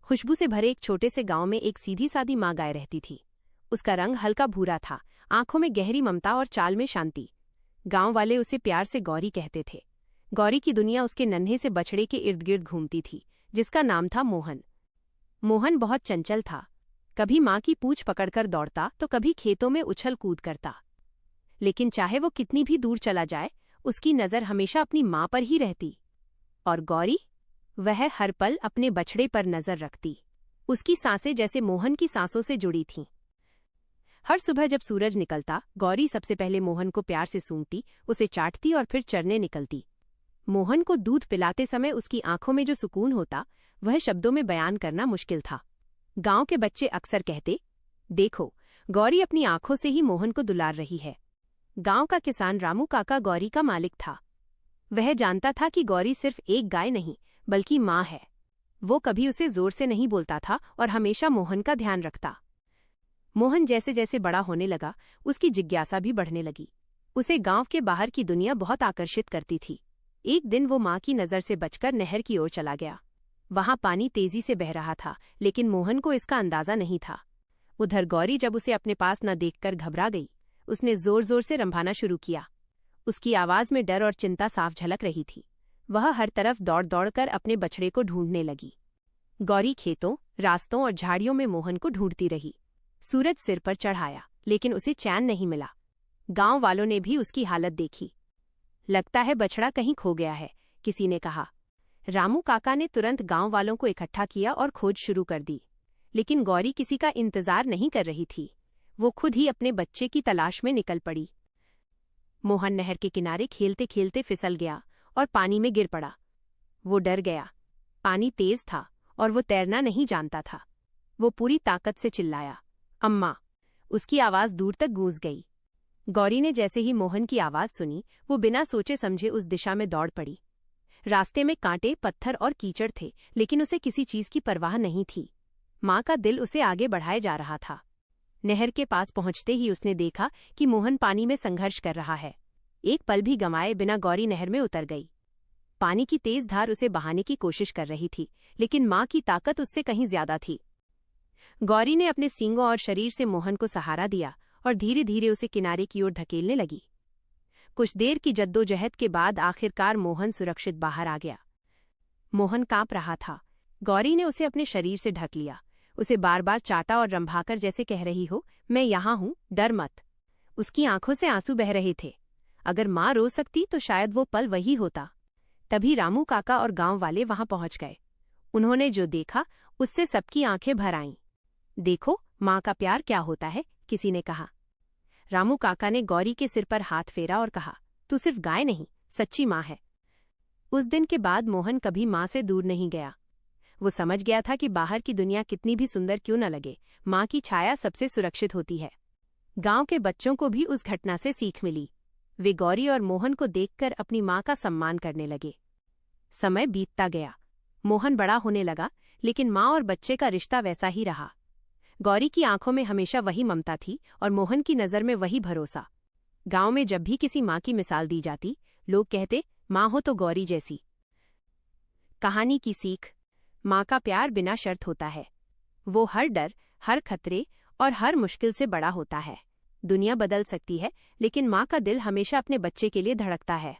खुशबू से भरे एक छोटे से गांव में एक सीधी सादी माँ गाय रहती थी। उसका रंग हल्का भूरा था, आंखों में गहरी ममता और चाल में शांति। गांव वाले उसे प्यार से गौरी कहते थे। गौरी की दुनिया उसके नन्हे से बछड़े के इर्द गिर्द घूमती थी, जिसका नाम था मोहन। मोहन बहुत चंचल था, कभी माँ की पूंछ पकड़कर दौड़ता तो कभी खेतों में उछल कूद करता। लेकिन चाहे वो कितनी भी दूर चला जाए, उसकी नज़र हमेशा अपनी माँ पर ही रहती। और गौरी, वह हर पल अपने बछड़े पर नजर रखती। उसकी सांसें जैसे मोहन की सांसों से जुड़ी थीं। हर सुबह जब सूरज निकलता, गौरी सबसे पहले मोहन को प्यार से सूंघती, उसे चाटती और फिर चरने निकलती। मोहन को दूध पिलाते समय उसकी आंखों में जो सुकून होता, वह शब्दों में बयान करना मुश्किल था। गांव के बच्चे अक्सर कहते, देखो, गौरी अपनी आंखों से ही मोहन को दुलार रही है। गांव का किसान रामू काका गौरी का मालिक था। वह जानता था कि गौरी सिर्फ एक गाय नहीं, बल्कि माँ है। वो कभी उसे जोर से नहीं बोलता था और हमेशा मोहन का ध्यान रखता। मोहन जैसे जैसे बड़ा होने लगा, उसकी जिज्ञासा भी बढ़ने लगी। उसे गांव के बाहर की दुनिया बहुत आकर्षित करती थी। एक दिन वो माँ की नज़र से बचकर नहर की ओर चला गया। वहां पानी तेजी से बह रहा था, लेकिन मोहन को इसका अंदाजा नहीं था। उधर गौरी जब उसे अपने पास न देखकर घबरा गई, उसने जोर जोर से रंभाना शुरू किया। उसकी आवाज में डर और चिंता साफ झलक रही थी। वह हर तरफ दौड़ दौड़कर अपने बछड़े को ढूंढने लगी। गौरी खेतों, रास्तों और झाड़ियों में मोहन को ढूंढती रही। सूरज सिर पर चढ़ाया, लेकिन उसे चैन नहीं मिला। गांव वालों ने भी उसकी हालत देखी। लगता है बछड़ा कहीं खो गया है, किसी ने कहा। रामू काका ने तुरंत गांव वालों को इकट्ठा किया और खोज शुरू कर दी। लेकिन गौरी किसी का इंतजार नहीं कर रही थी। वो खुद ही अपने बच्चे की तलाश में निकल पड़ी। मोहन नहर के किनारे खेलते खेलते फिसल गया और पानी में गिर पड़ा। वो डर गया। पानी तेज था और वो तैरना नहीं जानता था। वो पूरी ताकत से चिल्लाया, अम्मा। उसकी आवाज दूर तक गूंज गई। गौरी ने जैसे ही मोहन की आवाज सुनी, वो बिना सोचे समझे उस दिशा में दौड़ पड़ी। रास्ते में कांटे, पत्थर और कीचड़ थे, लेकिन उसे किसी चीज की परवाह नहीं थी। माँ का दिल उसे आगे बढ़ाए जा रहा था। नहर के पास पहुंचते ही उसने देखा कि मोहन पानी में संघर्ष कर रहा है। एक पल भी गंवाए बिना गौरी नहर में उतर गई। पानी की तेज धार उसे बहाने की कोशिश कर रही थी, लेकिन माँ की ताकत उससे कहीं ज्यादा थी। गौरी ने अपने सींगों और शरीर से मोहन को सहारा दिया और धीरे धीरे उसे किनारे की ओर धकेलने लगी। कुछ देर की जद्दोजहद के बाद आखिरकार मोहन सुरक्षित बाहर आ गया। मोहन कांप रहा था। गौरी ने उसे अपने शरीर से ढक लिया, उसे बार बार चाटा और रंभाकर जैसे कह रही हो, मैं यहाँ हूँ, डर मत। उसकी आंखों से आंसू बह रहे थे। अगर माँ रो सकती तो शायद वो पल वही होता। तभी रामू काका और गांव वाले वहां पहुंच गए। उन्होंने जो देखा, उससे सबकी आंखें भर आईं। देखो, माँ का प्यार क्या होता है, किसी ने कहा। रामू काका ने गौरी के सिर पर हाथ फेरा और कहा, तू सिर्फ गाय नहीं, सच्ची माँ है। उस दिन के बाद मोहन कभी माँ से दूर नहीं गया। वो समझ गया था कि बाहर की दुनिया कितनी भी सुंदर क्यों न लगे, माँ की छाया सबसे सुरक्षित होती है। गांव के बच्चों को भी उस घटना से सीख मिली। वे गौरी और मोहन को देखकर अपनी माँ का सम्मान करने लगे। समय बीतता गया। मोहन बड़ा होने लगा, लेकिन माँ और बच्चे का रिश्ता वैसा ही रहा। गौरी की आंखों में हमेशा वही ममता थी और मोहन की नज़र में वही भरोसा। गांव में जब भी किसी माँ की मिसाल दी जाती, लोग कहते, माँ हो तो गौरी जैसी। कहानी की सीख, माँ का प्यार बिना शर्त होता है। वो हर डर, हर खतरे और हर मुश्किल से बड़ा होता है। दुनिया बदल सकती है, लेकिन माँ का दिल हमेशा अपने बच्चे के लिए धड़कता है।